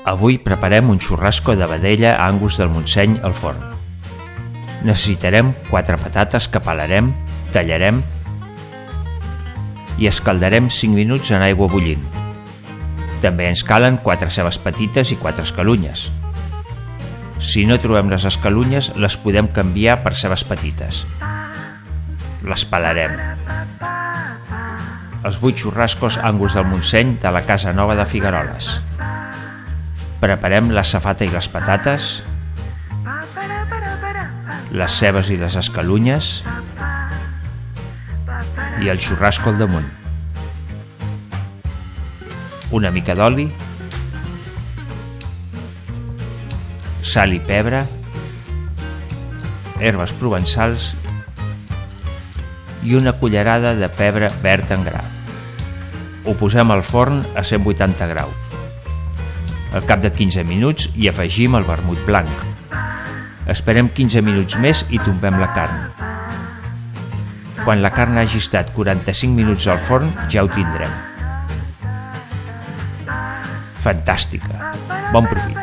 Avui preparem un xurrasco de vedella Angus del Montseny al forn. Necessitarem 4 patates que pelarem, tallarem i escaldarem 5 minuts en aigua bullint. També ens calen 4 cebes petites i 4 escalunyes. Si no trobem les escalunyes, les podem canviar per cebes petites. Les pelarem. Els 8 xurrascos Angus del Montseny de la Casa Nova de Figueroles. Preparem la safata i les patates, les cebes i les escalunyes i el xurrasco al damunt. Una mica d'oli, sal i pebre, herbes provençals i una cullerada de pebre verd en gra. Ho posem al forn a 180 graus. Al cap de 15 minuts hi afegim el vermut blanc. Esperem 15 minuts més i tombem la carn. Quan la carn hagi estat 45 minuts al forn ja ho tindrem. Fantàstica! Bon profit!